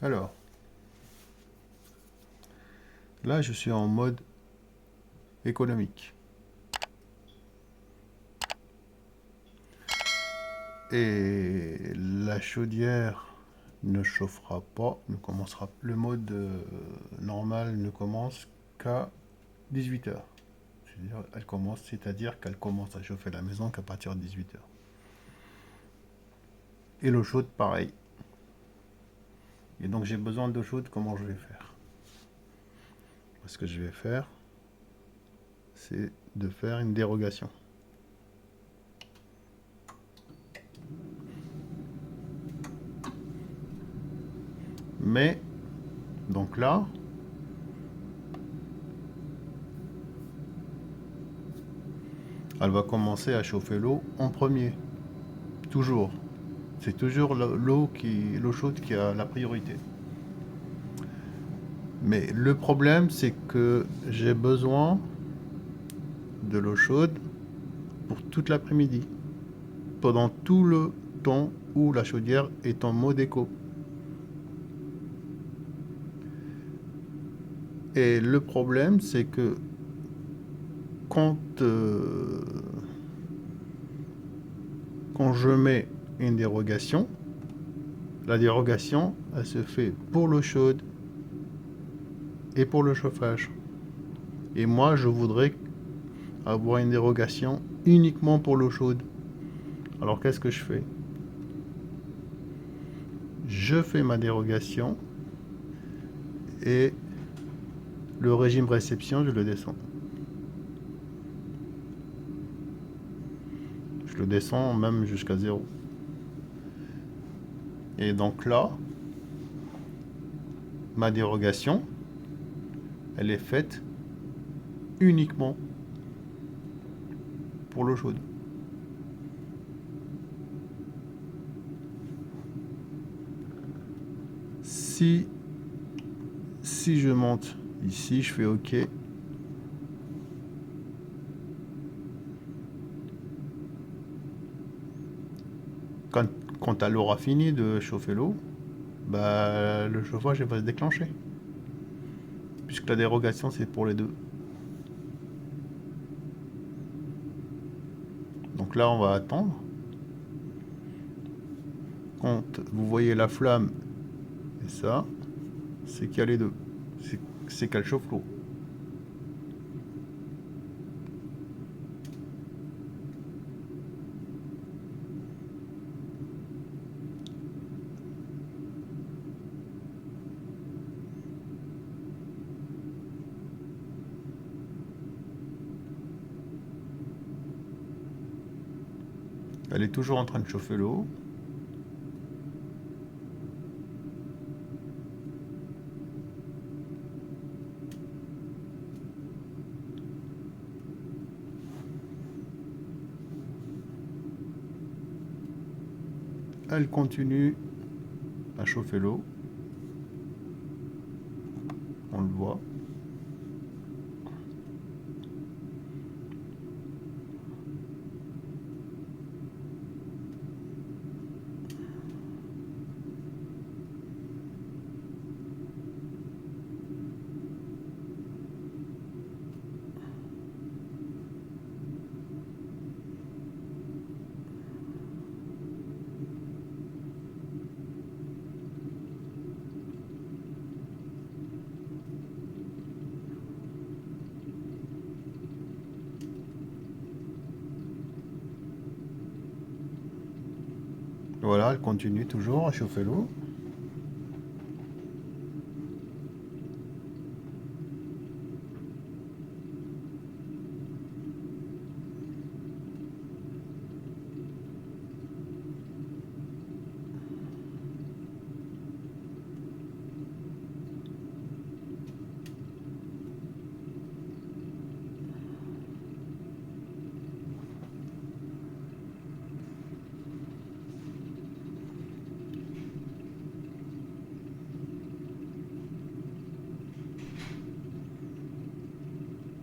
Alors, là, je suis en mode économique. Et la chaudière ne chauffera pas, ne commencera, le mode normal ne commence qu'à 18 heures. C'est-à-dire qu'elle commence à chauffer la maison qu'à partir de 18 heures. Et l'eau chaude, pareil. Et donc j'ai besoin d'eau chaude, comment je vais faire? Ce que je vais faire, c'est de faire une dérogation. Mais, donc là, elle va commencer à chauffer l'eau en premier. Toujours. C'est toujours l'eau chaude qui a la priorité. Mais le problème, c'est que j'ai besoin de l'eau chaude pour toute l'après-midi. Pendant tout le temps où la chaudière est en mode éco. Et le problème, c'est que quand, quand je mets une dérogation, la dérogation, elle se fait pour l'eau chaude et pour le chauffage. Et moi, je voudrais avoir une dérogation uniquement pour l'eau chaude. Alors, qu'est-ce que je fais? Je fais ma dérogation et le régime réception, je le descends. Je le descends même jusqu'à 0. Et donc là, ma dérogation, elle est faite uniquement pour l'eau chaude. Si je monte ici, je fais OK. Quand elle aura fini de chauffer l'eau, bah, le chauffage va se déclencher. Puisque la dérogation, c'est pour les deux. Donc là, on va attendre. Quand vous voyez la flamme et ça, c'est qu'il y a les deux. C'est qu'elle chauffe l'eau. Elle est toujours en train de chauffer l'eau. Elle continue à chauffer l'eau. On le voit. Voilà, elle continue toujours à chauffer l'eau.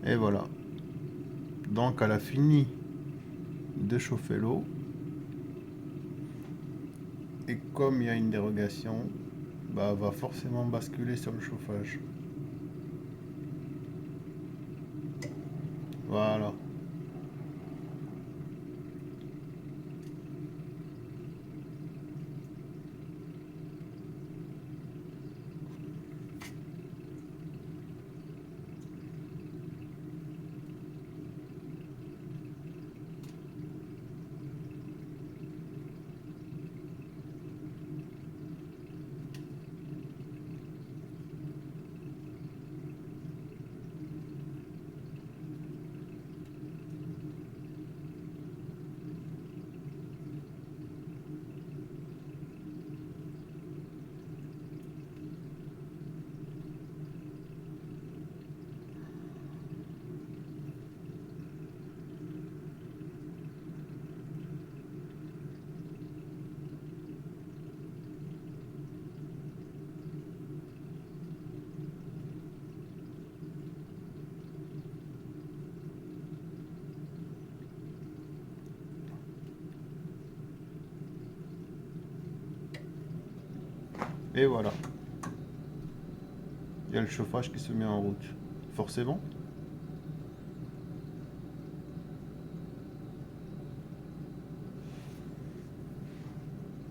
Et voilà. Donc elle a fini de chauffer l'eau. Et comme il y a une dérogation, bah, va forcément basculer sur le chauffage. Voilà. Et voilà. Il y a le chauffage qui se met en route. Forcément.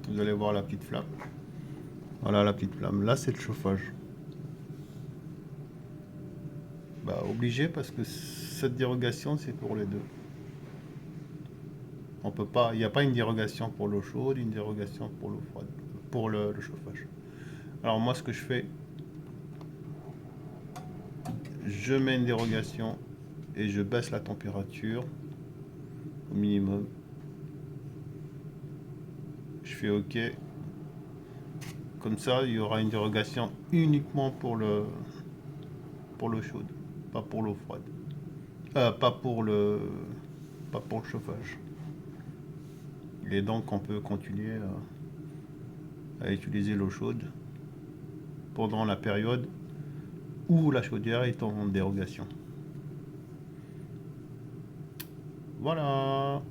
Vous allez voir la petite flamme. Voilà la petite flamme. Là, c'est le chauffage. Bah, obligé parce que cette dérogation, c'est pour les deux. On peut pas, il n'y a pas une dérogation pour l'eau chaude, une dérogation pour l'eau froide, pour le chauffage. Alors moi, ce que je fais, je mets une dérogation et je baisse la température au minimum. Je fais OK. Comme ça, il y aura une dérogation uniquement pour l'eau chaude, pas pour l'eau froide. Pas pour le chauffage. Et donc, on peut continuer à utiliser l'eau chaude pendant la période où la chaudière est en dérogation. Voilà.